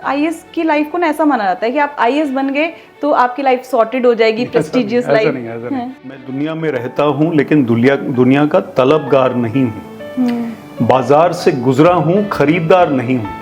IAS की life को ना ऐसा माना जाता है कि आप आईएएस बन गए तो आपकी लाइफ सॉर्टेड हो जाएगी, प्रेस्टिजियस लाइफ। ऐसा नहीं। मैं दुनिया में रहता हूँ लेकिन दुनिया का तलबगार नहीं हूँ। बाजार से गुजरा हूँ, खरीदार नहीं हूँ।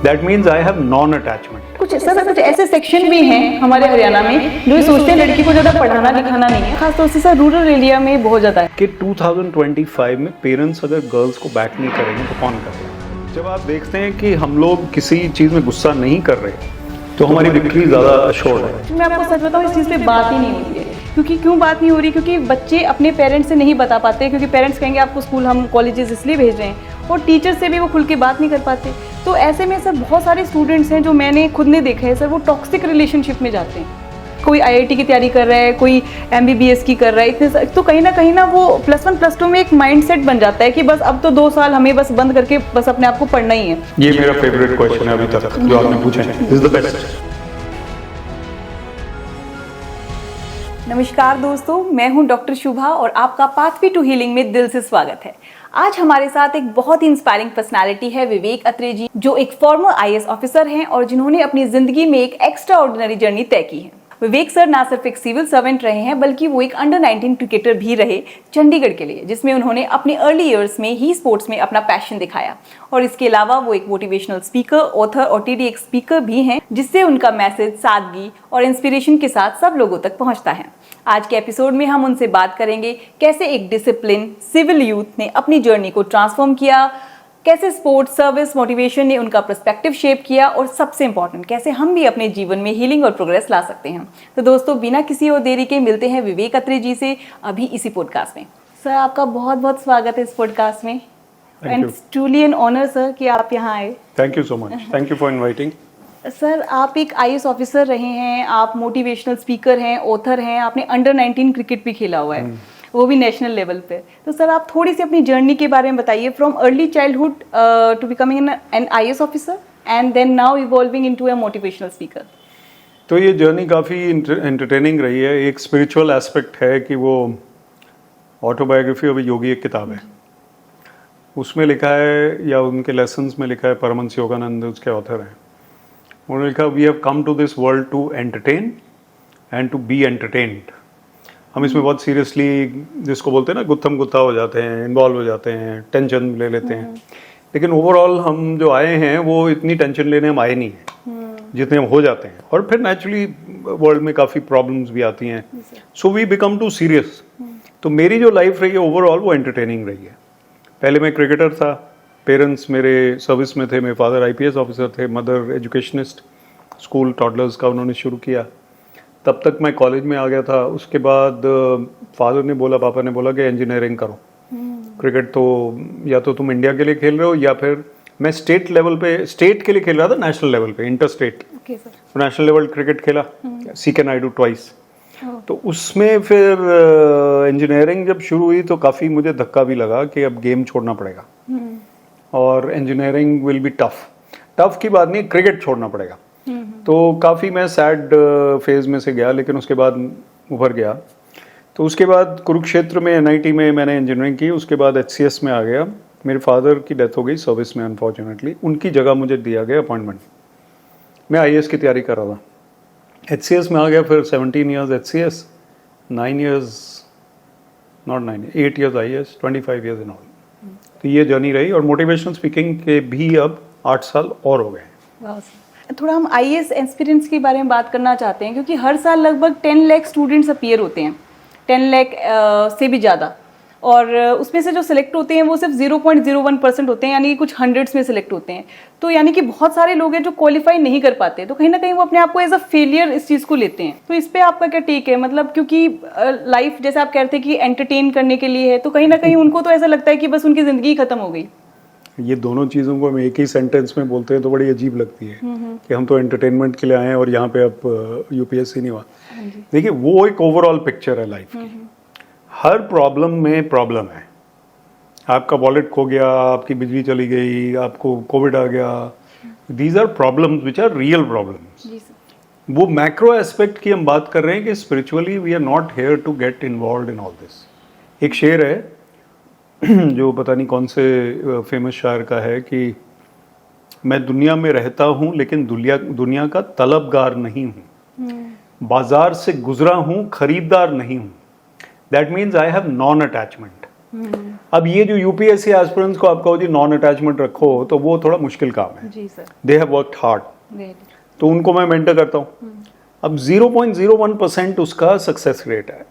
That means I have non attachment. कुछ ऐसे सेक्शन भी हैं हमारे हरियाणा में जो ये सोचते हैं लड़की को ज्यादा पढ़ाना लिखाना नहीं है, खासतौर से सर रूरल एरिया में बहुत ज्यादा है कि 2025 में पेरेंट्स अगर गर्ल्स को बैक नहीं करेंगे तो कौन करेगा। जब आप देखते हैं कि हम लोग किसी चीज़ में गुस्सा नहीं कर रहे तो हमारी विक्ट्री ज़्यादा अश्योर्ड है। मैं आपको सच बताऊं, इस चीज़ पे बात ही नहीं होती है। क्यों बात नहीं हो रही? क्योंकि बच्चे अपने पेरेंट्स से नहीं बता पाते, क्योंकि पेरेंट्स कहेंगे आपको स्कूल हम कॉलेजेस इसलिए भेज रहे हैं, और टीचर से भी वो खुल के बात नहीं कर पाते। तो ऐसे में सर बहुत सारे स्टूडेंट्स हैं जो मैंने खुद ने देखा है सर, वो टॉक्सिक रिलेशनशिप में जाते हैं। कोई आईआईटी की तैयारी कर रहा है, कोई एमबीबीएस की कर रहा है, इतने तो कहीं ना वो +1 +2 में एक माइंडसेट बन जाता है कि बस अब तो 2 साल हमें बस बंद करके बस अपने आप को पढ़ना ही है। ये मेरा फेवरेट क्वेश्चन है अभी तक जो आपने पूछा है। This is the best. नमस्कार दोस्तों, मैं हूं डॉक्टर शुभा और आपका पाथवे टू हीलिंग में दिल से स्वागत है। आज हमारे साथ एक बहुत ही इंस्पायरिंग पर्सनालिटी है विवेक अत्रे जी, जो एक फॉर्मर आईएएस ऑफिसर हैं और जिन्होंने अपनी जिंदगी में एक एक्स्ट्रा ऑर्डिनरी जर्नी तय की है। विवेक सर ना सिर्फ एक सिविल सर्वेंट रहे हैं बल्कि वो एक अंडर-19 क्रिकेटर भी रहे चंडीगढ़ के लिए, जिसमें उन्होंने अपने अर्ली ईयर्स में ही स्पोर्ट्स में अपना पैशन दिखाया। और इसके अलावा वो एक मोटिवेशनल स्पीकर, ऑथर और TEDx स्पीकर भी हैं, जिससे उनका मैसेज सादगी और इंस्पिरेशन के साथ सब लोगों तक पहुंचता है। आज के एपिसोड में हम उनसे बात करेंगे कैसे एक डिसिप्लिन सिविल यूथ ने अपनी जर्नी को ट्रांसफॉर्म किया, कैसे स्पोर्ट्स, सर्विस, मोटिवेशन ने उनका पर्सपेक्टिव शेप किया, और सबसे इंपॉर्टेंट कैसे हम भी अपने जीवन में हीलिंग और प्रोग्रेस ला सकते हैं। तो दोस्तों, बिना किसी और देरी के मिलते हैं विवेक अत्रे जी से अभी इसी पॉडकास्ट में। सर, आपका बहुत बहुत स्वागत है इस पॉडकास्ट में। And truly an honour sir कि आप यहाँ आए। Thank you so much. Thank you for inviting. Sir, आप एक आईएएस ऑफिसर रहे हैं, आप मोटिवेशनल स्पीकर हैं, ऑथर हैं, आपने अंडर-19 क्रिकेट भी खेला हुआ है, वो भी नेशनल लेवल पे। तो सर, आप थोड़ी सी अपनी जर्नी के बारे में बताइए, from early childhood to becoming an IAS officer and then now evolving into a motivational speaker. तो ये जर्नी काफ़ी एंटरटेनिंग रही है। एक स्पिरिचुअल एस्पेक्ट है कि वो ऑटोबायोग्राफी ऑफ योगी एक किताब है, उसमें लिखा है या उनके लेसन्स में लिखा है, परमहंस योगानंद उसके ऑथर हैं। उन्होंने लिखा, we have come to this world to entertain and to be entertained. हम इसमें बहुत सीरियसली, जिसको बोलते हैं ना, गुत्थम गुत्था हो जाते हैं, इन्वॉल्व हो जाते हैं, टेंशन ले लेते हैं। लेकिन ओवरऑल हम जो आए हैं वो इतनी टेंशन लेने हम आए नहीं हैं जितने हम हो जाते हैं, और फिर नेचुरली वर्ल्ड में काफ़ी प्रॉब्लम्स भी आती हैं, so we become too serious. तो मेरी जो लाइफ रही है ओवरऑल वो एंटरटेनिंग रही है। पहले मैं क्रिकेटर था, पेरेंट्स मेरे सर्विस में थे, मेरे फादर आईपीएस ऑफिसर थे, मदर एजुकेशनिस्ट, स्कूल टॉडलर्स का उन्होंने शुरू किया। तब तक मैं कॉलेज में आ गया था। उसके बाद फादर ने बोला, पापा ने बोला कि इंजीनियरिंग करो, क्रिकेट तो या तो तुम इंडिया के लिए खेल रहे हो या फिर मैं स्टेट लेवल पे, स्टेट के लिए खेल रहा था, नेशनल लेवल पे, inter state. National level cricket खेला, CK नायडू ट्वाइस। तो उसमें फिर इंजीनियरिंग जब शुरू हुई तो काफ़ी मुझे धक्का भी लगा कि अब गेम छोड़ना पड़ेगा और इंजीनियरिंग विल बी टफ की बात नहीं, क्रिकेट छोड़ना पड़ेगा। तो काफ़ी मैं सैड फेज में से गया, लेकिन उसके बाद उभर गया। तो उसके बाद कुरुक्षेत्र में NIT में मैंने इंजीनियरिंग की। उसके बाद HCS में आ गया। मेरे फादर की डेथ हो गई सर्विस में, अनफॉर्चुनेटली। उनकी जगह मुझे दिया गया अपॉइंटमेंट। मैं IAS की तैयारी कर रहा था। HCS में आ गया, फिर 17 years HCS, 9 years, not 9, 8 years IAS, 25 years in all. तो ये जर्नी रही, और मोटिवेशनल स्पीकिंग के भी अब 8 साल और हो गए। थोड़ा हम आईएएस एक्सपीरियंस के बारे में बात करना चाहते हैं, क्योंकि हर साल लगभग 10 लाख स्टूडेंट्स अपीयर होते हैं, 10 लाख से भी ज़्यादा, और उसमें से जो सिलेक्ट होते हैं वो सिर्फ 0.01% होते हैं, यानी कि कुछ हंड्रेड्स में सिलेक्ट होते हैं। तो यानी कि बहुत सारे लोग हैं जो क्वालिफाई नहीं कर पाते, तो कहीं ना कहीं वो अपने आप को एज अ फेलियर इस चीज़ को लेते हैं। तो इस पर आपका क्या टेक है? मतलब क्योंकि लाइफ जैसे आप कहते हैं कि एंटरटेन करने के लिए है, तो कहीं ना कहीं उनको तो ऐसा लगता है कि बस उनकी ज़िंदगी खत्म हो गई। ये दोनों चीज़ों को हम एक ही सेंटेंस में बोलते हैं तो बड़ी अजीब लगती है कि हम तो एंटरटेनमेंट के लिए आए हैं और यहाँ पे अब UPSC नहीं हुआ। देखिए, वो एक ओवरऑल पिक्चर है लाइफ की। हर प्रॉब्लम में प्रॉब्लम है। आपका वॉलेट खो गया, आपकी बिजली चली गई, आपको कोविड आ गया, these are problems which are real problems. वो मैक्रो एस्पेक्ट की हम बात कर रहे हैं कि spiritually we are not here to get involve in all this. एक शेर है जो पता नहीं कौन से फेमस शायर का है कि मैं दुनिया में रहता हूँ लेकिन दुनिया का तलबगार नहीं हूँ, बाजार से गुजरा हूँ खरीदार नहीं हूँ। That means I have non attachment. अब ये जो यूपीएससी एस्पिरेंट्स को आप कहो जी नॉन अटैचमेंट रखो, तो वो थोड़ा मुश्किल काम है। जी sir. They have worked hard, तो उनको मैं मेंटर करता हूँ। अब 0.01% उसका सक्सेस रेट है।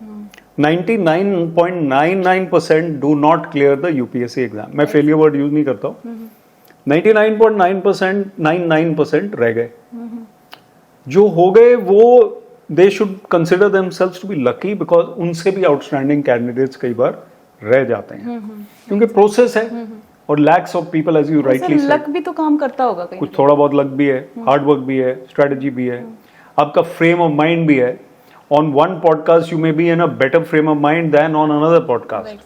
99.99% do not clear the UPSC exam. मैं फेलियर वर्ड यूज नहीं करता हूँ। 99.9% रह गए। जो हो गए वो they should consider themselves to be lucky, because उनसे भी आउटस्टैंडिंग कैंडिडेट्स कई बार रह जाते हैं, क्योंकि प्रोसेस है और lakhs of people, as you rightly said. Luck भी तो काम करता होगा कहीं, कुछ थोड़ा बहुत लक भी है, हार्ड वर्क भी है, स्ट्रेटजी भी है, आपका फ्रेम ऑफ माइंड भी है। On one podcast you may be in a better frame of mind than on another podcast.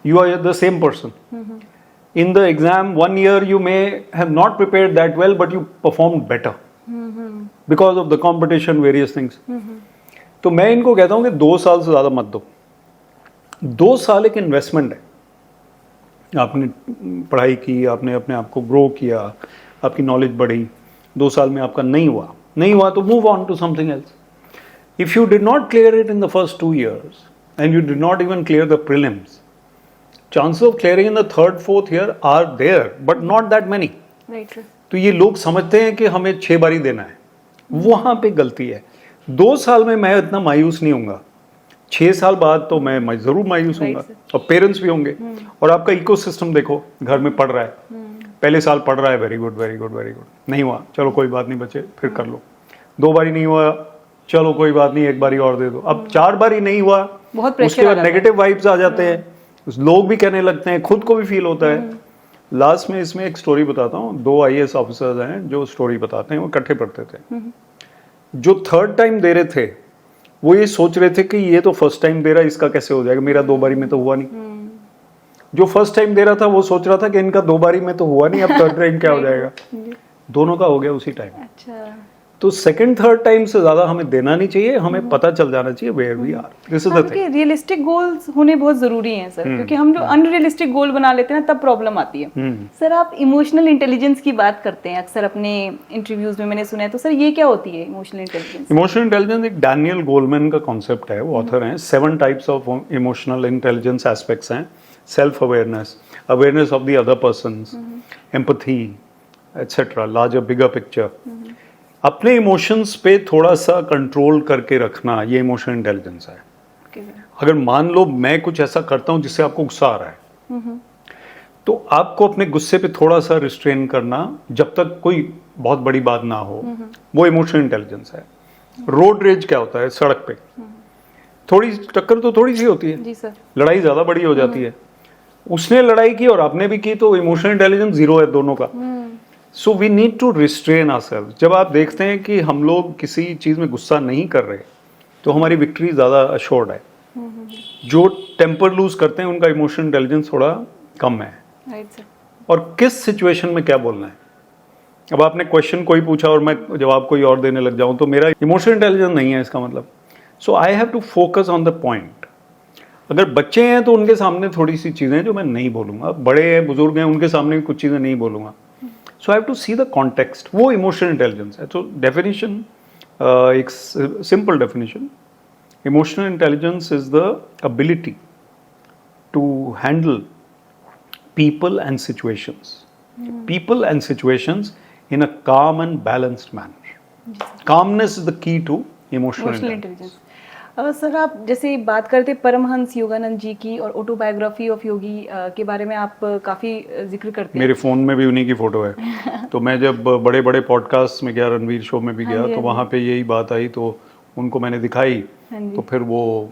You are the same person. In the exam, 1 year you may have not prepared that well, but you performed better because of the competition, various things. तो मैं इनको कहता हूँ कि 2 साल से ज़्यादा मत दो। 2 साल एक इन्वेस्टमेंट है। आपने पढ़ाई की, आपने अपने आप को ग्रो किया, आपकी नॉलेज बढ़ी, 2 साल में आपका नहीं हुआ तो move on to something else. If you did not clear it in the first 2 years and you did not even clear the prelims, chances of clearing in the 3rd, 4th year are there, but not that many. Right. तो ये लोग समझते हैं कि हमें 6 बारी देना है, वहां पे गलती है। 2 साल में मैं इतना मायूस नहीं होऊंगा, 6 साल बाद तो मैं जरूर मायूस होऊंगा, और पेरेंट्स भी होंगे। और आपका इकोसिस्टम देखो, घर में पढ़ रहा है, पहले साल पढ़ रहा है, very good very good very good, नहीं हुआ चलो कोई बात नहीं बच्चे, फिर कर लो। 2 बारी नहीं हुआ, चलो कोई बात नहीं, 1 बारी और दे दो। अब 4 बारी नहीं हुआ, बहुत उसके बाद नेगेटिव वाइब्स आ जाते हैं, लोग भी कहने लगते हैं, खुद को भी फील होता है। लास्ट में इसमें एक स्टोरी बताता हूँ। 2 IAS ऑफिसर्स हैं जो स्टोरी बताते हैं, वो इकट्ठे पढ़ते थे। जो 3rd टाइम दे रहे थे वो ये सोच रहे थे कि ये तो फर्स्ट टाइम दे रहा है, इसका कैसे हो जाएगा, मेरा 2 बारी में तो हुआ नहीं। जो फर्स्ट टाइम दे रहा था वो सोच रहा था कि इनका 2 बारी में तो हुआ नहीं, अब 3rd टाइम क्या हो जाएगा। दोनों का हो गया उसी टाइम। अच्छा। तो 2nd, 3rd टाइम से ज्यादा हमें देना नहीं चाहिए, हमें पता चल जाना चाहिए where we are. This is the thing. Realistic goals होने बहुत जरूरी हैं सर, क्योंकि हम जो अनरियलिस्टिक गोल बना लेते हैं ना, तब प्रॉब्लम आती है। सर आप इमोशनल इंटेलिजेंस की बात करते हैं अक्सर अपने इंटरव्यूज में, मैंने सुना है, तो सर ये क्या होती है इमोशनल इंटेलिजेंस? इमोशनल इंटेलिजेंस एक डैनियल गोलमैन का कॉन्सेप्ट है, वो ऑथर हैं। 7 types of emotional intelligence aspects हैं। Self awareness, awareness of the other persons, empathy etcetera, larger bigger picture. अपने इमोशंस पे थोड़ा सा कंट्रोल करके रखना, ये इमोशनल इंटेलिजेंस है। अगर मान लो मैं कुछ ऐसा करता हूं जिससे आपको गुस्सा आ रहा है, तो आपको अपने गुस्से पे थोड़ा सा रिस्ट्रेन करना जब तक कोई बहुत बड़ी बात ना हो, वो इमोशनल इंटेलिजेंस है। रोड रेज क्या होता है? सड़क पे थोड़ी टक्कर तो थोड़ी सी होती है जी सर, लड़ाई ज्यादा बड़ी हो जाती है। उसने लड़ाई की और आपने भी की, तो इमोशनल इंटेलिजेंस 0 है दोनों का। So we need to restrain ourselves. जब आप देखते हैं कि हम लोग किसी चीज में गुस्सा नहीं कर रहे, तो हमारी विक्ट्री ज्यादा अश्योर्ड है। जो टेम्पर लूज करते हैं उनका इमोशनल इंटेलिजेंस थोड़ा कम है। Right sir. और किस सिचुएशन में क्या बोलना है। अब आपने क्वेश्चन कोई पूछा और मैं जवाब कोई और देने लग जाऊं, तो मेरा इमोशनल इंटेलिजेंस नहीं है इसका मतलब। So I have to focus on the point. अगर बच्चे हैं तो उनके सामने थोड़ी सी चीजें जो मैं नहीं बोलूंगा, बड़े हैं बुजुर्ग हैं उनके सामने भी कुछ चीजें नहीं बोलूंगा। So I have to see the context, वो इमोशनल इंटेलिजेंस है। तो डेफिनेशन, एक simple definition, emotional intelligence is the ability to handle people and situations in a calm and balanced manner. Calmness is the key to emotional intelligence. Sir आप जैसे बात करते परमहंस योगानंद जी की और ऑटोबायोग्राफी ऑफ योगी के बारे में आप काफी जिक्र करते हैं। मेरे फोन में भी उन्हीं की फोटो है। तो मैं जब बड़े बड़े पॉडकास्ट में गया, रणवीर शो में भी गया, तो वहाँ पे यही बात आई, तो उनको मैंने दिखाई, तो फिर वो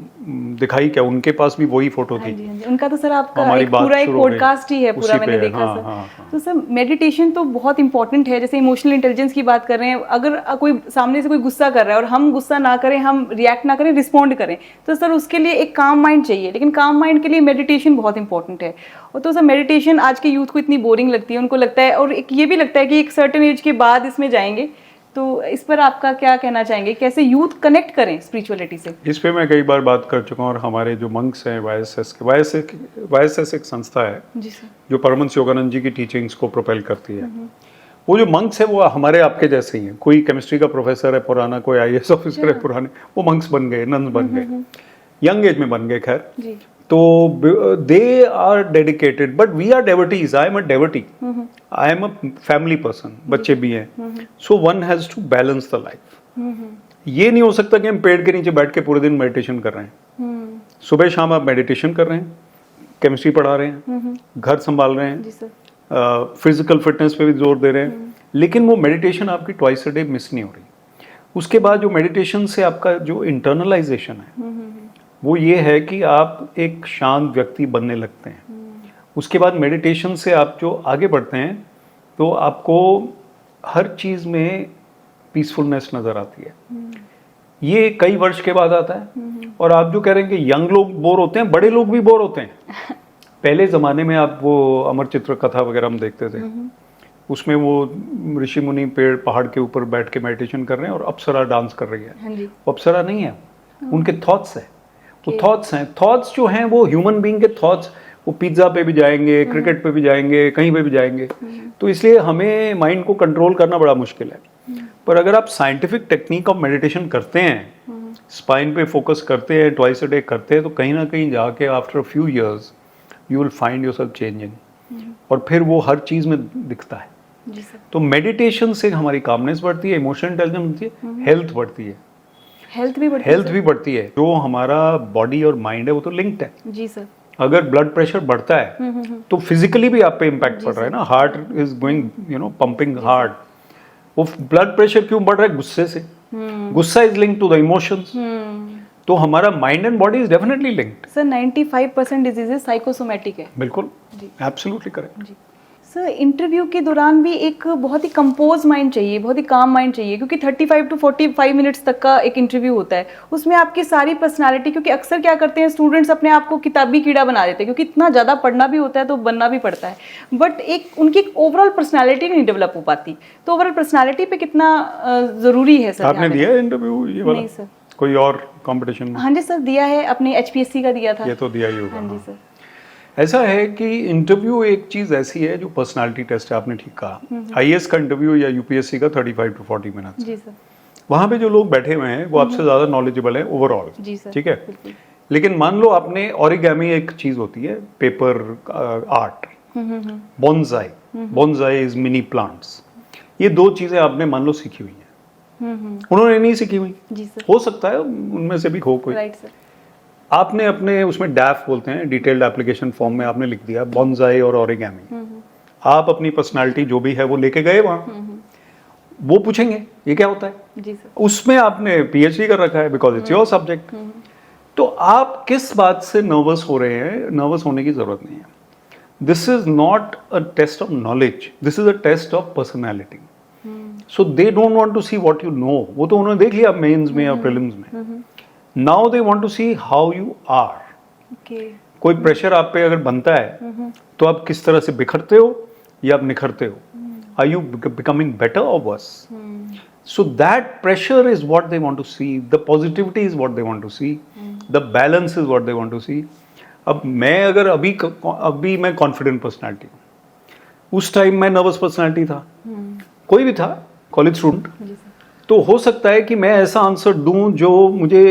दिखाई क्या, उनके पास भी वही फोटो थी। उनका तो सर आपका पूरा एक पॉडकास्ट ही है पूरा, मैंने देखा सर। तो सर मेडिटेशन तो बहुत इंपॉर्टेंट है। जैसे इमोशनल इंटेलिजेंस की बात कर रहे हैं, अगर कोई सामने से कोई गुस्सा कर रहा है और हम गुस्सा ना करें, हम रिएक्ट ना करें, रिस्पॉन्ड करें, तो सर उसके लिए एक काम माइंड चाहिए। लेकिन काम माइंड के लिए मेडिटेशन बहुत इंपॉर्टेंट है। और तो सर मेडिटेशन आज के यूथ को इतनी बोरिंग लगती है, उनको लगता है, और ये भी लगता है कि एक सर्टेन एज के बाद इसमें जाएंगे। तो इस पर आपका क्या कहना चाहेंगे, कैसे यूथ कनेक्ट करें स्पिरिचुअलिटी से? इस पे मैं कई बार बात कर चुका हूँ, और हमारे जो मंक्स हैं YSS एक संस्था है जी सर, जो परमहंस योगानंद जी की टीचिंग्स को प्रोपेल करती है। वो जो मंक्स है वो हमारे आपके जैसे ही हैं। कोई केमिस्ट्री का प्रोफेसर है पुराना, कोई आईएएस ऑफिसर है पुराने, वो मंक्स बन गए, नन्स बन गए, यंग एज में बन गए। खैर जी। तो they are dedicated, but we are devotees. I am a devotee, I am a family person, बच्चे भी हैं। So one has to balance the life. ये नहीं हो सकता कि हम पेड़ के नीचे बैठ के पूरे दिन मेडिटेशन कर रहे हैं। सुबह शाम आप मेडिटेशन कर रहे हैं, केमिस्ट्री पढ़ा रहे हैं, घर संभाल रहे हैं, फिजिकल फिटनेस पे भी जोर दे रहे हैं, लेकिन वो मेडिटेशन आपकी ट्वाइस अ डे मिस नहीं हो रही। उसके बाद जो मेडिटेशन से आपका जो इंटरनलाइजेशन है वो ये है कि आप एक शांत व्यक्ति बनने लगते हैं। उसके बाद मेडिटेशन से आप जो आगे बढ़ते हैं तो आपको हर चीज में पीसफुलनेस नजर आती है। ये कई वर्ष के बाद आता है। और आप जो कह रहे हैं कि यंग लोग बोर होते हैं, बड़े लोग भी बोर होते हैं। पहले जमाने में आप वो अमर चित्र कथा वगैरह हम देखते थे, उसमें वो ऋषि मुनि पेड़ पहाड़ के ऊपर बैठ के मेडिटेशन कर रहे हैं और अप्सरा डांस कर रही है। वो अप्सरा नहीं है, उनके थॉट्स है। वो थॉट्स हैं। थॉट्स जो हैं वो ह्यूमन बीइंग के थॉट्स, वो पिज्जा पे भी जाएंगे, क्रिकेट पे भी जाएंगे, कहीं पे भी जाएंगे। तो इसलिए हमें माइंड को कंट्रोल करना बड़ा मुश्किल है। पर अगर आप साइंटिफिक टेक्निक ऑफ मेडिटेशन करते हैं, स्पाइन पे फोकस करते हैं, ट्वाइस अ डे करते हैं, तो कहीं ना कहीं जाके after a few years you will find yourself changing. और फिर वो हर चीज में दिखता है। जी सर। तो मेडिटेशन से हमारी कामनेस बढ़ती है, इमोशनल इंटेलिजेंस बढ़ती है, हेल्थ बढ़ती है, हेल्थ भी बढ़ती है। जो हमारा बॉडी और माइंड है वो तो लिंक्ड है। जी सर। अगर ब्लड प्रेशर बढ़ता है तो फिजिकली भी आप पे इम्पैक्ट पड़ रहा है ना। Heart is going pumping hard. वो ब्लड प्रेशर क्यों बढ़ रहा है? गुस्से से। गुस्सा is linked to the emotions. तो हमारा mind and body is definitely linked. Sir 95% diseases psychosomatic है। बिल्कुल, एब्सोल्युटली करेक्ट। जी सर, इंटरव्यू के दौरान भी एक बहुत ही कंपोज माइंड चाहिए, बहुत ही काम माइंड चाहिए, क्योंकि 35 to 45 मिनट्स तक का एक इंटरव्यू होता है। उसमें आपकी सारी पर्सनालिटी, क्योंकि अक्सर क्या करते हैं स्टूडेंट्स अपने आप को किताबी कीड़ा बना देते हैं, क्योंकि इतना ज़्यादा पढ़ना भी होता है तो बनना भी पड़ता है, बट एक उनकी एक ओवरऑल पर्सनालिटी नहीं डेवलप हो पाती। तो ओवरऑल पर्सनालिटी पे कितना ज़रूरी है सर? आपने दिया इंटरव्यू ये वाला? नहीं सर। कोई और कंपटीशन में? हाँ जी सर, दिया है, अपने HPSC का दिया था। ये तो दिया ही होगा। हाँ जी सर। ऐसा है कि इंटरव्यू एक चीज ऐसी है जो पर्सनालिटी टेस्ट है। आपने ठीक कहा। आईएएस का इंटरव्यू या यूपीएससी का 35 to 40 मिनट्स। Ji sir. वहां पे जो लोग बैठे हुए हैं वो आपसे ज्यादा नॉलेजेबल है ओवरऑल। जी सर। ठीक है। बिल्कुल। लेकिन मान लो आपने ओरिगेमी एक चीज होती है, paper art, bonsai. Bonsai is mini plants. ये दो चीजें आपने मान लो सीखी हुई हैं, उन्होंने नहीं सीखी हुई। जी सर। हो सकता है उनमें से भी हो कोई। Right sir. आपने अपने उसमें डैफ बोलते हैं, डिटेल्ड एप्लीकेशन फॉर्म में आपने लिख दिया बोनसाई और ओरिगेमी। आप अपनी पर्सनालिटी जो भी है वो लेके गए वहां, वो पूछेंगे ये क्या होता है। जी सर। उसमें आपने पीएचडी कर रखा है बिकॉज इट्स योर सब्जेक्ट। तो आप किस बात से नर्वस हो रहे हैं? नर्वस होने की जरूरत नहीं है। This is not a test of knowledge, this is a test of personality. So they don't want to see what you know. वो तो उन्होंने देख लिया मेंस में या प्रीलिम्स में। Now they want to see how you are. कोई pressure आप पे अगर बनता है तो आप किस तरह से बिखरते हो या आप निखरते हो। आर यू बिकमिंग बेटर और verse? So that pressure is what they want to see. The positivity is what they want to see. The balance is what they want to see. अब मैं अगर अभी मैं कॉन्फिडेंट पर्सनालिटी हूँ, उस time मैं nervous personality था, कोई भी था, कॉलेज स्टूडेंट, तो हो सकता है कि मैं ऐसा आंसर दूं जो मुझे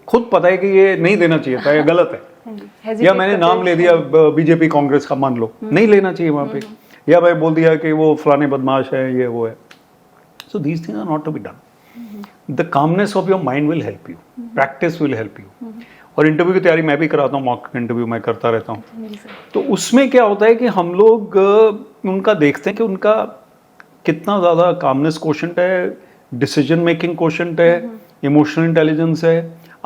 खुद पता है कि ये नहीं देना चाहिए था या गलत है। या मैंने नाम ले दिया बीजेपी कांग्रेस का, मान लो, नहीं लेना चाहिए वहां पे, या मैं बोल दिया कि वो फलाने बदमाश है, ये वो है। So these things are not to be done. The calmness of your mind will help you. Practice will help you. और इंटरव्यू की तैयारी मैं भी कराता हूँ, मॉक इंटरव्यू मैं करता रहता हूँ। तो उसमें क्या होता है कि हम लोग उनका देखते हैं कि उनका कितना ज़्यादा कामनेस कोशेंट है, डिसीजन मेकिंग कोशेंट है, इमोशनल इंटेलिजेंस है।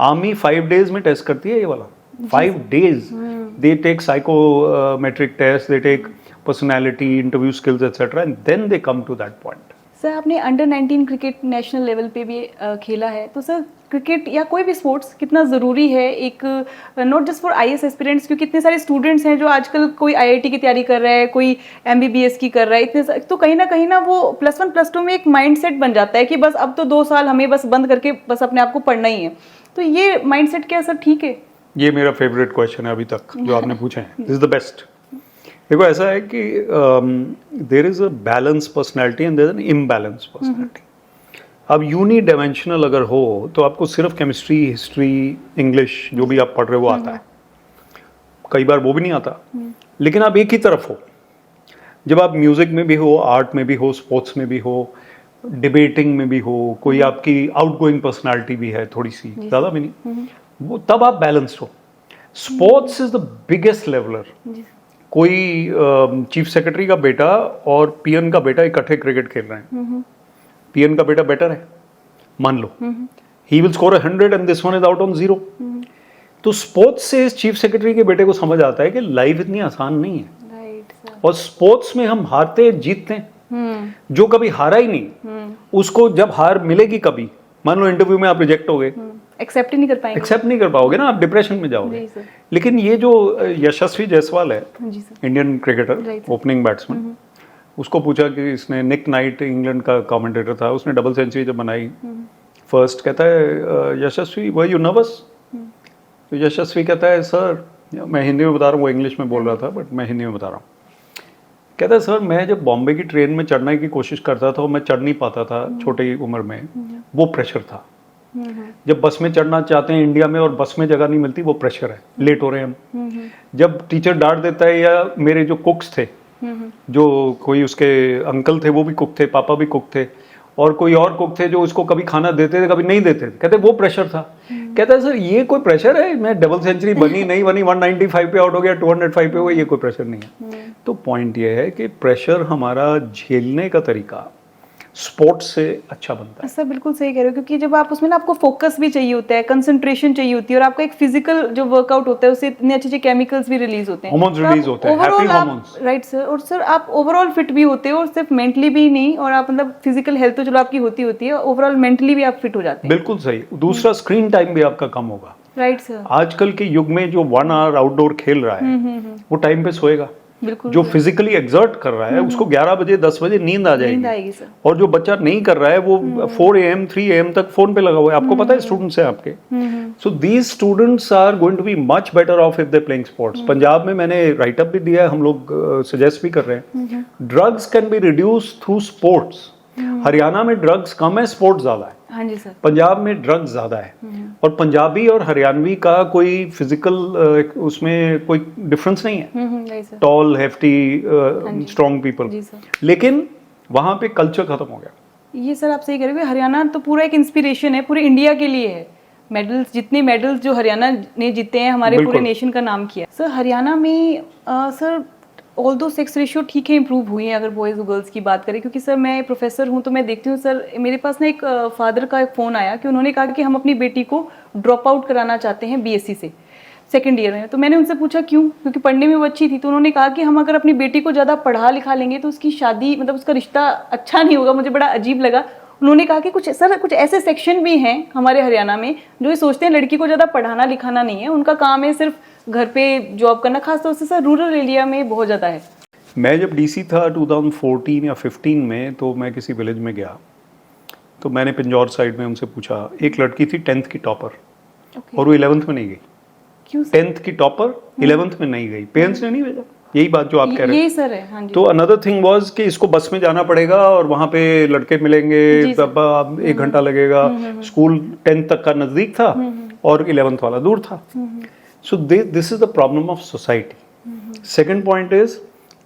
आर्मी 5 days में टेस्ट करती है ये वाला। 5 days they take psychometric test, they take personality, interview skills, etc. and then they come to that point. Sir आपने अंडर 19 क्रिकेट नेशनल लेवल पे भी खेला है, तो सर क्रिकेट या कोई भी स्पोर्ट्स कितना ज़रूरी है एक, not just for IAS aspirants, क्योंकि इतने सारे स्टूडेंट्स हैं जो आजकल कोई आईआईटी की तैयारी कर रहा है, कोई एमबीबीएस की कर रहा है, इतने तो कहीं ना वो +1 +2 में एक माइंडसेट बन जाता है कि बस अब तो 2 साल हमें बस बंद करके बस अपने आप को पढ़ना ही है। तो ये माइंडसेट क्या सर ठीक है? ये मेरा फेवरेट क्वेश्चन है अभी तक जो आपने पूछा है। This is the best. देखो ऐसा है कि there is a balance personality and there is an imbalance personality. अब यूनिडायमेंशनल अगर हो तो आपको सिर्फ केमिस्ट्री, हिस्ट्री, इंग्लिश जो भी आप पढ़ रहे हो वो आता है, कई बार वो भी नहीं आता, लेकिन आप एक ही तरफ हो। जब आप म्यूजिक में भी हो, आर्ट में भी हो, स्पोर्ट्स में भी हो, डिबेटिंग में भी हो, कोई आपकी आउटगोइंग पर्सनालिटी भी है थोड़ी सी, ज़्यादा भी नहीं, वो तब आप बैलेंस्ड हो। Sports is the biggest leveller. कोई चीफ सेक्रेटरी का बेटा और पीएन का बेटा इकट्ठे क्रिकेट खेल रहे हैं, पीएन का बेटा बेटर है मान लो, he will score 100 and this one is out on 0। तो स्पोर्ट्स से इस चीफ सेक्रेटरी के बेटे को समझ आता है कि लाइफ इतनी आसान नहीं है, और स्पोर्ट्स में हम हारते जीतते हैं। जो कभी हारा ही नहीं, उसको जब हार मिलेगी कभी, मान लो इंटरव्यू में आप रिजेक्ट हो गए, एक्सेप्ट नहीं कर पाएंगे, एक्सेप्ट नहीं कर पाओगे ना, आप डिप्रेशन में जाओगे। लेकिन ये जो यशस्वी जायसवाल है, इंडियन क्रिकेटर, ओपनिंग बैट्समैन, उसको पूछा कि इसने, निक नाइट इंग्लैंड का कमेंटेटर था, उसने डबल सेंचुरी जब बनाई फर्स्ट, कहता है यशस्वी वर यू नर्वस? तो यशस्वी कहता है सर, मैं हिंदी में बता रहा हूँ, वो इंग्लिश में बोल रहा था बट मैं हिंदी में बता रहा हूँ, कहता है सर मैं जब बॉम्बे की ट्रेन में चढ़ने की कोशिश करता था और मैं चढ़ नहीं पाता था छोटी उम्र में, वो प्रेशर था। जब बस में चढ़ना चाहते हैं इंडिया में और बस में जगह नहीं मिलती, वो प्रेशर है, लेट हो रहे हैं हम। जब टीचर डांट देता है, या मेरे जो कुक्स थे, जो कोई उसके अंकल थे वो भी कुक थे, पापा भी कुक थे, और कोई और कुक थे जो उसको कभी खाना देते थे कभी नहीं देते थे, कहते वो प्रेशर था। कहता है सर ये कोई प्रेशर है? मैं डबल सेंचुरी बनी नहीं बनी, 195 पे आउट हो गया, 205 पे हो गया, ये कोई प्रेशर नहीं है। तो पॉइंट ये है कि प्रेशर हमारा झेलने का तरीका स्पोर्ट्स से अच्छा बनता है। सर बिल्कुल सही कह रहे हो, क्योंकि जब आप उसमें ना, आपको फोकस भी चाहिए होता है, कंसंट्रेशन चाहिए होती है, और आपका एक फिजिकल जो वर्कआउट होता है उससे इतने अच्छे केमिकल्स भी रिलीज होते हैं, हार्मोन्स रिलीज होते हैं, हैप्पी हार्मोन्स, राइट सर। और सर आप ओवरऑल फिट भी होते हो, और सिर्फ मेंटली भी नहीं, और आप मतलब फिजिकल हेल्थ तो चलो आपकी होती है, ओवरऑल मेंटली भी आप फिट हो जाते हैं। बिल्कुल सही। दूसरा, स्क्रीन टाइम भी आपका कम होगा। Right sir. आजकल के युग में जो 1 आवर आउटडोर खेल रहा है वो टाइम पे सोएगा। जो फिजिकली एक्सर्ट कर रहा है उसको 11 बजे 10 बजे नींद आ जाएगी, और जो बच्चा नहीं कर रहा है वो 4 AM 3 AM तक फोन पे लगा हुआ है। आपको पता है स्टूडेंट्स हैं आपके, so these students are going to be much better off if they playing sports. Punjab में मैंने राइट अप भी दिया है, हम लोग सजेस्ट भी कर रहे हैं, drugs can be reduce through sports. Haryana में ड्रग्स कम है, स्पोर्ट्स ज्यादा है। हाँ जी सर। पंजाब में ड्रग्स ज्यादा है, और पंजाबी और हरियाणवी का कोई फिजिकल उसमें कोई डिफरेंस नहीं है, टॉल हेफ्टी स्ट्रॉन्ग पीपल, लेकिन वहां पे कल्चर खत्म हो गया। ये सर आप सही कह रहे हो, हरियाणा तो पूरा एक इंस्पिरेशन है, पूरे इंडिया के लिए है। मेडल्स, जितने मेडल्स जो हरियाणा ने जीते हैं, हमारे पूरे नेशन का नाम किया। सर हरियाणा में सर ऑल्दो सेक्स रेशियो ठीक है, इंप्रूव हुई है अगर बॉयज़ और गर्ल्स की बात करें, क्योंकि सर मैं प्रोफेसर हूँ तो मैं देखती हूँ सर, मेरे पास ना एक फादर का एक फ़ोन आया कि उन्होंने कहा कि हम अपनी बेटी को ड्रॉप आउट कराना चाहते हैं BSc से, सेकेंड ईयर में। तो मैंने उनसे पूछा क्यों, क्योंकि पढ़ने में वो अच्छी थी। तो उन्होंने कहा कि हम अगर अपनी बेटी को ज़्यादा पढ़ा लिखा लेंगे तो उसकी शादी, मतलब उसका रिश्ता अच्छा नहीं होगा। मुझे बड़ा अजीब लगा। उन्होंने कहा कि कुछ ऐसे सेक्शन भी हैं हमारे हरियाणा में जो ये सोचते हैं लड़की को ज़्यादा पढ़ाना लिखाना नहीं है, उनका काम है सिर्फ घर पे जॉब करना, खासतौर से सर रूरल एरिया में बहुत ज़्यादा है। मैं जब DC था 2014 या 15 में, तो मैं किसी विलेज में गया, तो मैंने पिंजौर साइड में उनसे पूछा, एक लड़की थी 10th की टॉपर, और वो 11th में नहीं गई। क्यों? 10th की टॉपर 11th में नहीं गई, पेरेंट्स ने नहीं भेजा। यही बात जो आप कह रहे हैं, यही सर है। हाँ जी। तो अनदर थिंग वाज कि इसको बस में जाना पड़ेगा और वहाँ पे लड़के मिलेंगे, 1 घंटा लगेगा। स्कूल 10th तक का नजदीक था और 11th वाला दूर था। So this is the problem of society. Second point is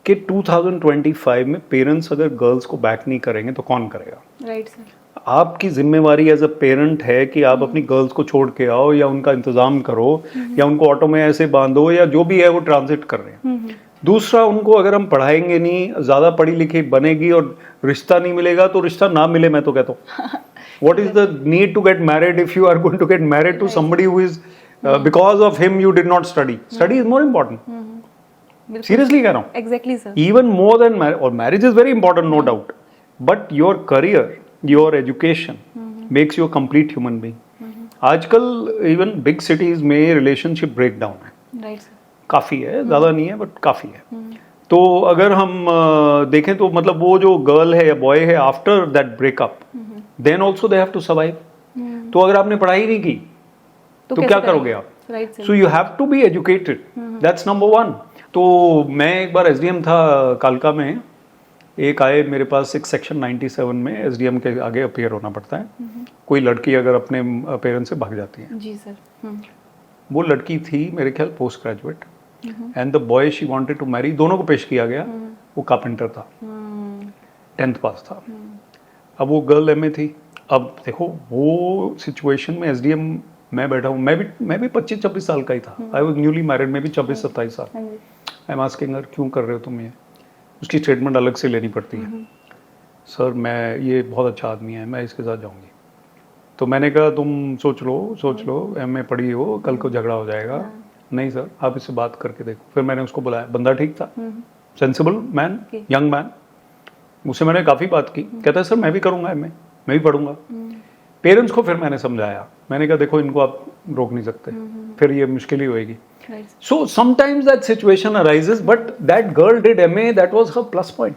कि 2025 में पेरेंट्स अगर गर्ल्स को बैक नहीं करेंगे तो कौन करेगा? Right sir. आपकी जिम्मेवारी एज अ पेरेंट है कि आप अपनी गर्ल्स को छोड़ के आओ, या उनका इंतजाम करो, या उनको ऑटो में ऐसे बांधो, या जो भी है वो ट्रांजिट कर रहे हैं। दूसरा, उनको अगर हम पढ़ाएंगे नहीं, ज्यादा पढ़ी लिखी बनेगी और रिश्ता नहीं मिलेगा तो रिश्ता ना मिले, मैं तो कहता हूँ। What is the need to get married if you are going to get married to somebody who is because of him you did not study. Study is more important. Seriously कह रहा हूँ, exactly sir. Even more than marriage, और marriage is very important no doubt, but your career, your education makes you a complete human being. आजकल even big cities में relationship break down है। Right sir. काफी है, ज्यादा नहीं है but काफी है। तो अगर हम देखें तो मतलब वो जो गर्ल है या बॉय है, after that breakup then also they have to survive. तो अगर आपने पढ़ाई नहीं की तो क्या करोगे आप? So you have to be educated, that's number 1। तो मैं एक बार एसडीएम था कालका में, एक आए मेरे पास, एक सेक्शन 97 में एसडीएम के आगे अपीयर होना पड़ता है, कोई लड़की अगर अपने पेरेंट्स से भाग जाती है। जी सर। वो लड़की थी मेरे ख्याल post graduate, and the boy she wanted to marry, दोनों को पेश किया गया। वो कारपेंटर था, 10th पास था। अब वो गर्ल एमए थी। अब देखो वो सिचुएशन में एसडीएम मैं बैठा हूँ, मैं भी 25-26 साल का ही था। आई वाज न्यूली मैरिड, मैं भी 26-27 साल। आई एम आस्किंग हर, क्यों कर रहे हो तुम ये? उसकी स्टेटमेंट अलग से लेनी पड़ती है। सर मैं, ये बहुत अच्छा आदमी है, मैं इसके साथ जाऊंगी। तो मैंने कहा तुम सोच लो, एमए पढ़ी हो, कल को झगड़ा हो जाएगा। नहीं सर, आप इससे बात करके देखो। फिर मैंने उसको बुलाया, बंदा ठीक था, सेंसिबल मैन, यंग मैन। मुझसे मैंने काफ़ी बात की। कहता है सर मैं भी करूँगा एमए, मैं भी पढ़ूंगा। पेरेंट्स को फिर मैंने समझाया, मैंने कहा देखो इनको आप रोक नहीं सकते, फिर ये मुश्किल ही होएगी। So sometimes that situation arises, but that girl did MA, that was her plus point.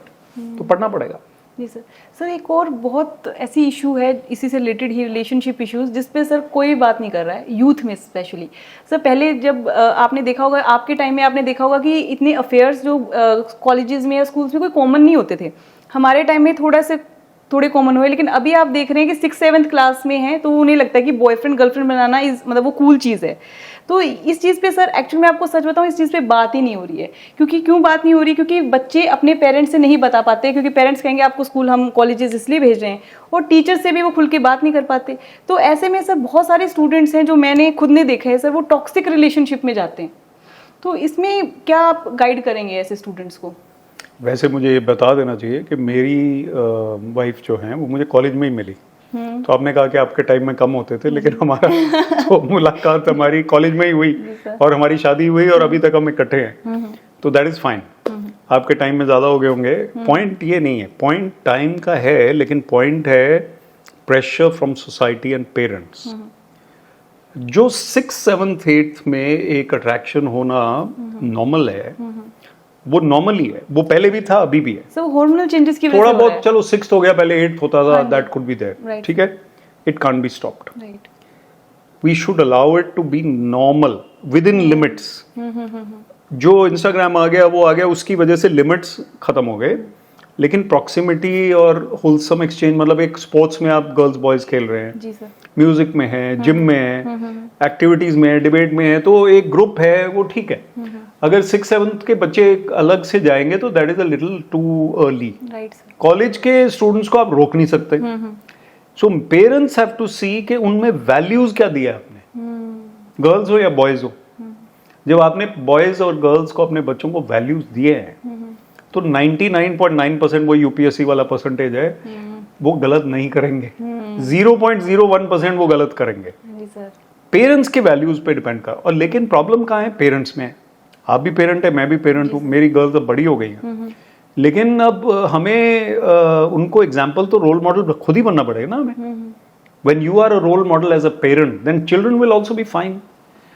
तो पढ़ना पड़ेगा। जी सर। सर एक और बहुत ऐसी इशू है इसी से रिलेटेड ही, रिलेशनशिप इश्यूज, जिस पे सर कोई बात नहीं कर रहा है, यूथ में स्पेशली। सर पहले जब आपने देखा होगा, आपके टाइम में आपने देखा होगा कि इतने अफेयर्स जो कॉलेजेस में या स्कूल्स में कोई कॉमन नहीं होते थे। हमारे टाइम में थोड़े कॉमन हुए, लेकिन अभी आप देख रहे हैं कि 6th-7th क्लास में हैं तो उन्हें लगता है कि बॉयफ्रेंड गर्लफ्रेंड बनाना मतलब वो कूल चीज़ है। तो इस चीज़ पे सर एक्चुअली मैं आपको सच बताऊं, इस चीज़ पे बात ही नहीं हो रही है। क्यों बात नहीं हो रही? क्योंकि बच्चे अपने पेरेंट्स से नहीं बता पाते, क्योंकि पेरेंट्स कहेंगे आपको स्कूल हम कॉलेजेस इसलिए भेज रहे हैं, और टीचर से भी वो खुल के बात नहीं कर पाते। तो ऐसे में सर बहुत सारे स्टूडेंट्स हैं जो मैंने खुद ने देखा है सर, वो टॉक्सिक रिलेशनशिप में जाते हैं। तो इसमें क्या आप गाइड करेंगे ऐसे स्टूडेंट्स को? वैसे मुझे ये बता देना चाहिए कि मेरी वाइफ जो है वो मुझे कॉलेज में ही मिली। तो आपने कहा कि आपके टाइम में कम होते थे, लेकिन हमारा तो मुलाकात हमारी कॉलेज में ही हुई और हमारी शादी हुई और अभी तक हम इकट्ठे हैं। तो दैट इज फाइन। आपके टाइम में ज़्यादा हो गए होंगे। पॉइंट ये नहीं है, पॉइंट टाइम का है, लेकिन पॉइंट है pressure from society and parents. जो 6th, 7th, 8th में एक अट्रैक्शन होना नॉर्मल है, वो नॉर्मली है, वो पहले भी था, अभी भी है। सो हार्मोनल चेंजेस की वजह थोड़ा से बहुत, चलो 6th हो गया, पहले 8th होता था, दैट कुड बी देयर, ठीक है, it can't be stopped. We should allow it to be normal within limits. जो इंस्टाग्राम आ गया, वो आ गया, उसकी वजह से लिमिट्स खत्म हो गए, लेकिन प्रॉक्सिमिटी और होलसम एक्सचेंज, मतलब एक स्पोर्ट्स में आप गर्ल्स बॉयज खेल रहे हैं, जी सर, म्यूजिक में है, जिम में है, एक्टिविटीज में है, डिबेट में है, तो एक ग्रुप है, वो ठीक है। अगर 6th, 7th के बच्चे अलग से जाएंगे तो that is a little too early. College के स्टूडेंट्स को आप रोक नहीं सकते। सो पेरेंट्स हैव टू सी कि उनमें वैल्यूज क्या दिया आपने, गर्ल्स हो या बॉयज हो। जब आपने बॉयज और गर्ल्स को, अपने बच्चों को वैल्यूज दिए हैं, तो 99.9% वो यूपीएससी वाला परसेंटेज है, वो गलत नहीं करेंगे। 0.01% वो गलत करेंगे। पेरेंट्स के वैल्यूज पे डिपेंड कर। और लेकिन प्रॉब्लम कहाँ है? पेरेंट्स में है। आप भी पेरेंट है, मैं भी पेरेंट हूँ, मेरी गर्ल्स अब बड़ी हो गई हैं, लेकिन अब हमें उनको एग्जाम्पल तो रोल मॉडल खुद ही बनना पड़ेगा ना हमें। When you are a role model as a parent, then children will also be fine.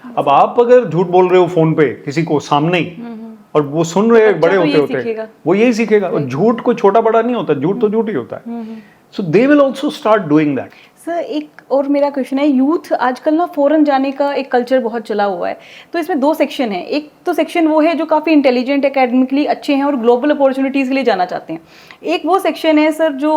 अब आप अगर झूठ बोल रहे हो फोन पे किसी को सामने ही, और वो सुन रहे हैं बड़े होते वो यही सीखेगा। और झूठ कोई छोटा बड़ा नहीं होता, झूठ तो झूठ ही होता है। So they will also start doing that. Sir एक और मेरा क्वेश्चन है, यूथ आजकल ना फॉरेन जाने का एक कल्चर बहुत चला हुआ है, तो इसमें 2 सेक्शन है। एक तो सेक्शन वो है जो काफ़ी इंटेलिजेंट, एकेडमिकली अच्छे हैं और ग्लोबल अपॉर्चुनिटीज़ के लिए जाना चाहते हैं। एक वो सेक्शन है सर जो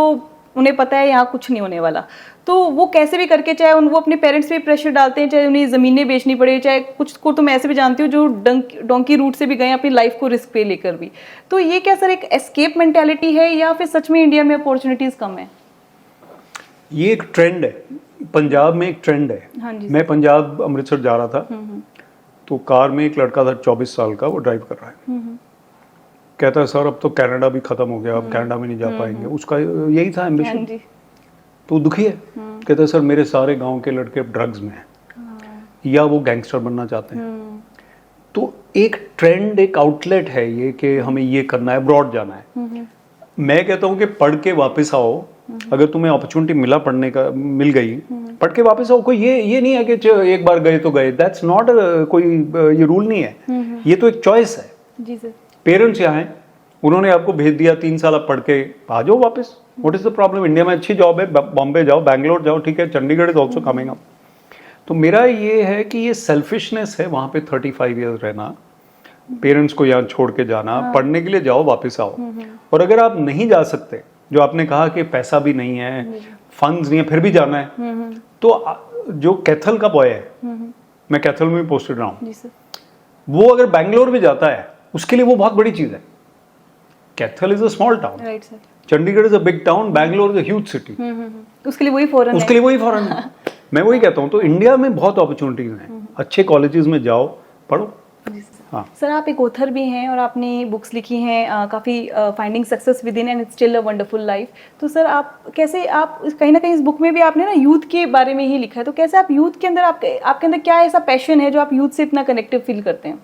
उन्हें पता है यहाँ कुछ नहीं होने वाला, तो वो कैसे भी करके, चाहे वो अपने पेरेंट्स पे प्रेशर डालते हैं, चाहे उन्हें ज़मीनें बेचनी पड़े, चाहे कुछ को तो मैं ऐसे भी जानती हूँ जो डोंकी रूट से भी गए अपनी लाइफ को रिस्क पे लेकर भी। तो ये क्या सर एक एस्केप मेंटेलिटी है, या फिर सच में इंडिया में अपॉर्चुनिटीज़ कम है? ये एक ट्रेंड है, पंजाब में एक ट्रेंड है। हाँ जी। मैं पंजाब अमृतसर जा रहा था, तो कार में एक लड़का था 24 साल का, वो ड्राइव कर रहा है। कहता है सर अब तो कनाडा भी खत्म हो गया, अब कनाडा में नहीं जा पाएंगे। उसका यही था एम्बिशन। तो दुखी है। कहता है सर मेरे सारे गांव के लड़के अब ड्रग्स में हैं, या वो गैंगस्टर बनना चाहते हैं। तो एक ट्रेंड, एक आउटलेट है ये कि हमें ये करना है, अब्रॉड जाना है। मैं कहता हूँ कि पढ़ के वापस आओ। अगर तुम्हें अपॉर्चुनिटी मिल गई, पढ़ के वापस आओ। कोई ये नहीं है कि एक बार गए तो गए, दैट्स नॉट कोई ये रूल नहीं है, ये तो एक चॉइस है। जी सर। पेरेंट्स यहाँ हैं, उन्होंने आपको भेज दिया, 3 साल आप पढ़ के आ जाओ वापस। What is the problem? India में अच्छी जॉब है, बॉम्बे जाओ, बैंगलोर जाओ, ठीक है, Chandigarh is also coming up. तो मेरा ये है कि ये सेल्फिशनेस है वहाँ पे 35 ईयर्स रहना। पेरेंट्स को यहाँ छोड़ के जाना, पढ़ने के लिए जाओ वापस आओ। और अगर आप नहीं जा सकते, जो आपने कहा कि पैसा भी नहीं है, फंड्स नहीं है, फिर भी जाना है, तो जो कैथल का बॉय है, मैं कैथल में भी पोस्टेड रहा हूँ, वो अगर बैंगलोर में जाता है उसके लिए वो बहुत बड़ी चीज है। Kaithal is a small town, Chandigarh is a big town, Bangalore is a huge city, उसके लिए वही फॉरेन है। मैं वही कहता हूँ, तो इंडिया में बहुत अपॉर्चुनिटीज हैं, अच्छे कॉलेजेस में जाओ, पढ़ो। हाँ सर, आप एक ऑथर भी हैं और आपने बुक्स लिखी हैं काफ़ी, finding success with in and still a wonderful life. तो सर आप कैसे, आप कहीं ना कहीं इस बुक में भी आपने ना यूथ के बारे में ही लिखा है, तो कैसे आप यूथ के अंदर, आपके अंदर क्या ऐसा पैशन है जो आप यूथ से इतना कनेक्टिव फील करते हैं?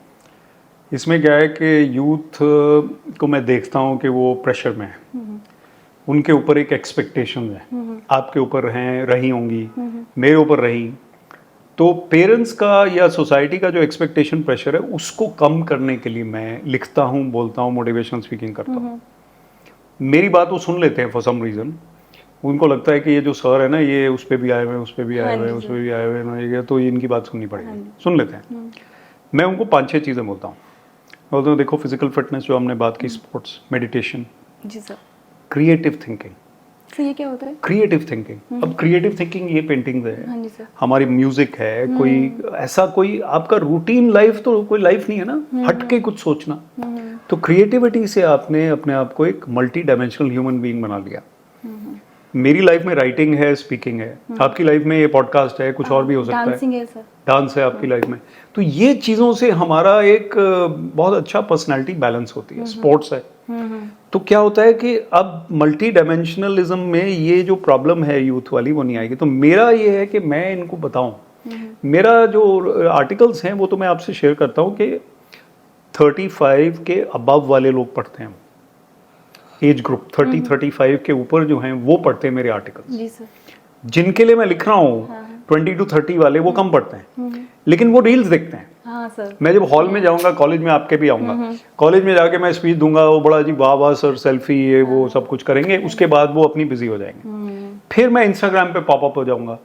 इसमें क्या है कि यूथ को मैं देखता हूँ कि वो प्रेशर में है, उनके ऊपर एक एक्सपेक्टेशन है, आपके ऊपर हैं, रही होंगी, मेरे ऊपर रही। तो पेरेंट्स का या सोसाइटी का जो एक्सपेक्टेशन प्रेशर है, उसको कम करने के लिए मैं लिखता हूँ, बोलता हूँ, मोटिवेशनल स्पीकिंग करता हूँ। मेरी बात वो सुन लेते हैं फॉर सम रीजन। उनको लगता है कि ये जो सर है ना, ये उस पर भी आए हुए हैं, उस पर भी आए हुए हैं, उस पर भी आए हुए हैं, तो इनकी बात सुननी पड़ेगी। सुन लेते हैं। मैं उनको 5-6 चीज़ें बोलता हूँ। बोलता हूँ देखो, फिजिकल फिटनेस जो हमने बात की, स्पोर्ट्स, मेडिटेशन, जी सर, क्रिएटिव थिंकिंग। सर ये क्या होता है? Creative thinking. अब क्रिएटिव थिंकिंग ये पेंटिंग है, हाँ जी सर, हमारी म्यूजिक है, कोई ऐसा, कोई आपका रूटीन लाइफ तो कोई लाइफ नहीं है ना, हट के कुछ सोचना। तो क्रिएटिविटी से आपने अपने आप को एक मल्टी डायमेंशनल ह्यूमन बीइंग बना लिया। मेरी लाइफ में राइटिंग है, स्पीकिंग है, आपकी लाइफ में ये पॉडकास्ट है, कुछ और भी हो सकता है, डांसिंग है सर, डांस है आपकी लाइफ में। तो ये चीज़ों से हमारा एक बहुत अच्छा पर्सनालिटी बैलेंस होती है। स्पोर्ट्स है। तो क्या होता है कि अब मल्टी डायमेंशनलिज्म में ये जो प्रॉब्लम है यूथ वाली, वो नहीं आएगी। तो मेरा ये है कि मैं इनको बताऊं। मेरा जो आर्टिकल्स हैं वो तो मैं आपसे शेयर करता हूं कि 35 के अबव वाले लोग पढ़ते हैं, एज ग्रुप 30-35 के ऊपर जो हैं वो पढ़ते हैं मेरे आर्टिकल्स। जी सर, जिनके लिए मैं लिख रहा हूँ 20 to 30 वाले, वो कम पढ़ते हैं, लेकिन वो रील्स देखते हैं। हाँ सर, मैं जब हॉल में जाऊंगा, कॉलेज में आपके भी आऊंगा, कॉलेज में जाके मैं स्पीच दूंगा, वो बड़ा जी वाह वाह सर, सेल्फी, ये वो सब कुछ करेंगे। उसके बाद वो अपनी बिजी हो जाएंगे। फिर मैं इंस्टाग्राम पे पॉपअप हो जाऊंगा,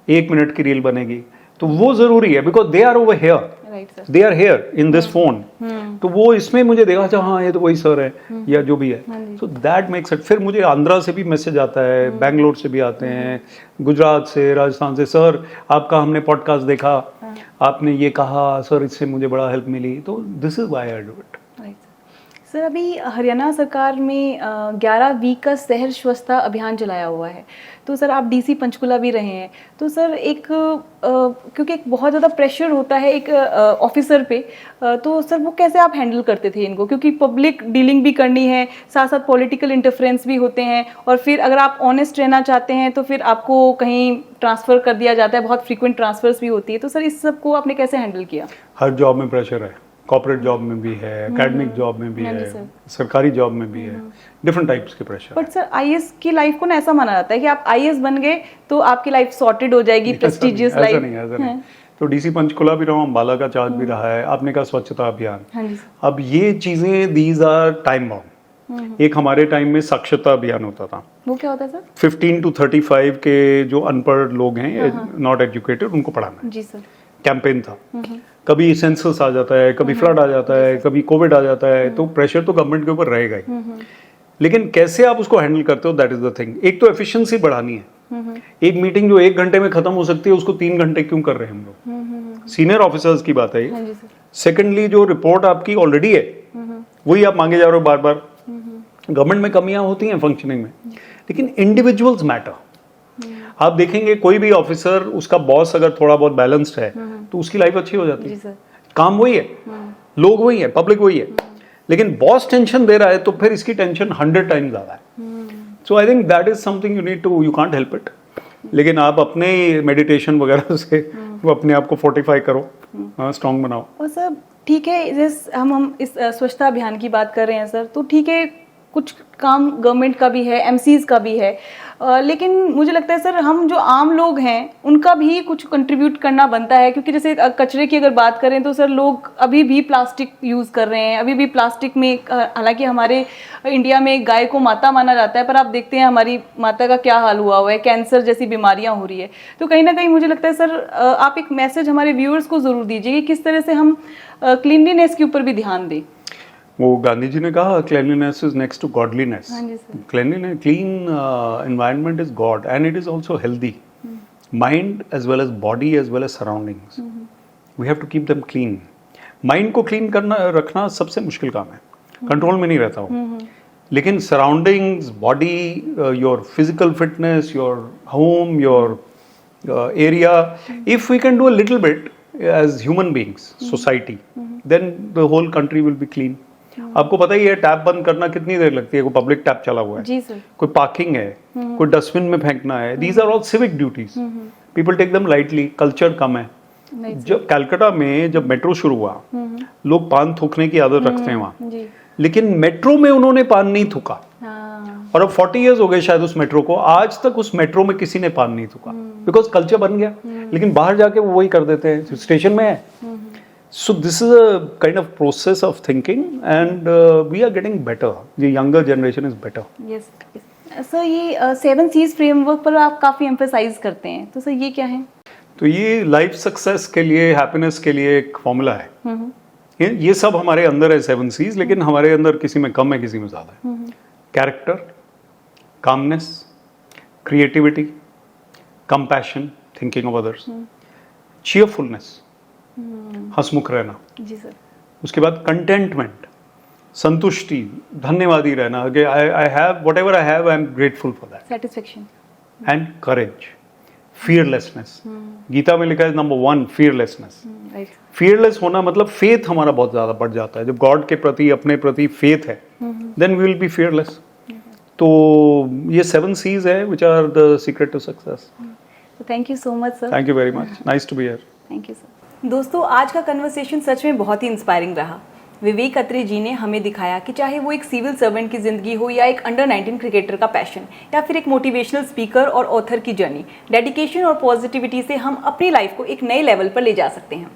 1 मिनट की रील बनेगी। तो वो जरूरी है, because they are over here, right sir, they are here in this phone. तो वो इसमें मुझे देखा, अच्छा हाँ ये तो वही सर है या जो भी है। So that makes it. फिर मुझे आंध्रा से भी मैसेज आता है, बैंगलोर से भी आते हैं, गुजरात से, राजस्थान से, सर आपका हमने पॉडकास्ट देखा, आपने ये कहा सर, इससे मुझे बड़ा हेल्प मिली। तो this is why I do it. Sir अभी हरियाणा सरकार में 11 वीक का शहर स्वच्छता अभियान चलाया हुआ है। तो सर आप डीसी पंचकुला भी रहे हैं, तो सर एक क्योंकि एक बहुत ज़्यादा प्रेशर होता है एक ऑफिसर पे, तो सर वो कैसे आप हैंडल करते थे इनको? क्योंकि पब्लिक डीलिंग भी करनी है, साथ साथ पॉलिटिकल इंटरफेरेंस भी होते हैं, और फिर अगर आप ऑनेस्ट रहना चाहते हैं तो फिर आपको कहीं ट्रांसफ़र कर दिया जाता है, बहुत फ्रीक्वेंट ट्रांसफर्स भी होती है। तो सर इस सब को आपने कैसे हैंडल किया? हर जॉब में प्रेशर है, कॉर्पोरेट जॉब में भी है, एकेडमिक जॉब में भी है, सरकारी जॉब में भी है, डिफरेंट टाइप्स के प्रेशर। बट सर आईएएस की लाइफ को ना ऐसा माना जाता है कि आप आईएएस बन गए तो आपकी लाइफ सॉर्टेड हो जाएगी, प्रेस्टिजियस लाइफ। ऐसा नहीं। तो डीसी पंचकुला भी रहा हूँ, अम्बाला का चार्ज भी रहा है, आपने कहा स्वच्छता अभियान। हाँ जी। अब ये चीजें, दीज आर टाइम बाउंड। एक हमारे टाइम में साक्षरता अभियान होता था। वो क्या होता है सर? 15 to 35 के जो अनपढ़ लोग हैं, नॉट एजुकेटेड, उनको पढ़ाना। जी सर। कैंपेन था। कभी सेंसस आ जाता है, कभी फ्लड आ जाता है, कभी कोविड आ जाता है, तो प्रेशर तो गवर्नमेंट के ऊपर रहेगा ही। लेकिन कैसे आप उसको हैंडल करते हो, दैट इज द थिंग। एक तो एफिशिएंसी बढ़ानी है। एक मीटिंग जो 1 घंटे में खत्म हो सकती है, उसको 3 घंटे क्यों कर रहे हैं हम लोग? सीनियर ऑफिसर्स की बात है ये। सेकेंडली, जो रिपोर्ट आपकी ऑलरेडी है वही आप मांगे जा रहे हो बार बार। गवर्नमेंट में कमियां होती हैं फंक्शनिंग में, लेकिन इंडिविजुअल्स मैटर। आप देखेंगे कोई भी ऑफिसर, उसका बॉस अगर थोड़ा बहुत बैलेंस्ड है तो उसकी लाइफ अच्छी हो जाती है। काम वही है, लोग वही है, पब्लिक वही है, लेकिन बॉस टेंशन दे रहा है तो फिर इसकी टेंशन 100 टाइम ज्यादा है। So I think that is something you need to, you can't help it. लेकिन आप अपने मेडिटेशन वगैरह से अपने आप को फोर्टिफाई करो, स्ट्रांग बनाओ। और सर ठीक है, जैसे हम इस स्वच्छता अभियान की बात कर रहे हैं सर, तो ठीक है कुछ काम गवर्नमेंट का भी है, एमसीज का भी है, लेकिन मुझे लगता है सर हम जो आम लोग हैं उनका भी कुछ कंट्रीब्यूट करना बनता है, क्योंकि जैसे कचरे की अगर बात करें तो सर लोग अभी भी प्लास्टिक यूज़ कर रहे हैं, अभी भी प्लास्टिक में, हालांकि हमारे इंडिया में गाय को माता माना जाता है, पर आप देखते हैं हमारी माता का क्या हाल हुआ है, कैंसर जैसी बीमारियां हो रही है। तो कहीं ना कहीं मुझे लगता है सर आप एक मैसेज हमारे व्यूअर्स को ज़रूर दीजिए कि किस तरह से हम क्लीनलीनेस के ऊपर भी ध्यान दें। वो गांधी जी ने कहा cleanliness is next to godliness. हाँ जी sir. Clean environment is god and it is also healthy, mind as well as body as well as surroundings. We have to keep them clean. Mind को clean करना रखना सबसे मुश्किल काम है, control में नहीं रहता वो। लेकिन surroundings, body, your physical fitness, your home, your area, if we can do a little bit as human beings, society, then the whole country will be clean. आपको पता ही है टैप बंद करना कितनी देर लगती है, कोई पब्लिक टैप चला हुआ है, जी सर। कोई पार्किंग है, कोई डस्टबिन में फेंकना है, these are all civic duties. People take them lightly, culture कम है। जब कलकत्ता में जब मेट्रो शुरू हुआ, लोग पान थूकने की आदत रखते हैं वहाँ, लेकिन मेट्रो में उन्होंने पान नहीं थूका। और अब 40 इयर्स हो गए शायद उस मेट्रो को, आज तक उस मेट्रो में किसी ने पान नहीं थूका, बिकॉज कल्चर बन गया। लेकिन बाहर जाके वो वही कर देते हैं, स्टेशन में है। So this is a kind of process of thinking and we are getting better. The younger generation is better. Yes. Sir ये 7 C's फ्रेमवर्क पर आप काफ़ी एम्फेसाइज करते हैं, तो सर ये क्या है? तो ये लाइफ सक्सेस के लिए, हैप्पीनेस के लिए एक फॉर्मूला है। ये सब हमारे अंदर है 7 C's, लेकिन हमारे अंदर किसी में कम है, किसी में ज़्यादा है। Character, calmness, creativity, compassion, thinking of others, cheerfulness, हंसमुख रहना, जी सर। उसके बाद कंटेंटमेंट, संतुष्टि, धन्यवादी रहना, I have whatever I have, I am grateful for that, satisfaction, and courage, fearlessness. Gita में लिखा है नंबर 1 फियरलेसनेस। फियरलेस होना मतलब फेथ हमारा बहुत ज्यादा बढ़ जाता है। जब गॉड के प्रति, अपने प्रति फेथ है, then we will be fearless. तो ये 7 C's है which are the secret to success. Thank you so much sir. Thank you very much, nice to be here. Thank you sir. दोस्तों, आज का कन्वर्सेशन सच में बहुत ही इंस्पायरिंग रहा। विवेक अत्री जी ने हमें दिखाया कि चाहे वो एक सिविल सर्वेंट की ज़िंदगी हो, या एक अंडर 19 क्रिकेटर का पैशन, या फिर एक मोटिवेशनल स्पीकर और ऑथर की जर्नी, डेडिकेशन और पॉजिटिविटी से हम अपनी लाइफ को एक नए लेवल पर ले जा सकते हैं।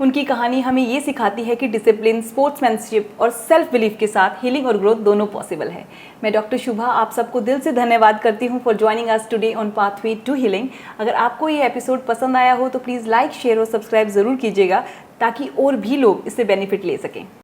उनकी कहानी हमें ये सिखाती है कि डिसिप्लिन, स्पोर्ट्समैनशिप और सेल्फ बिलीफ के साथ हीलिंग और ग्रोथ दोनों पॉसिबल है। मैं डॉक्टर शुभा आप सबको दिल से धन्यवाद करती हूँ for joining us today on pathway to healing. अगर आपको ये एपिसोड पसंद आया हो तो प्लीज़ लाइक, शेयर और सब्सक्राइब ज़रूर कीजिएगा, ताकि और भी लोग इससे बेनिफिट ले सकें।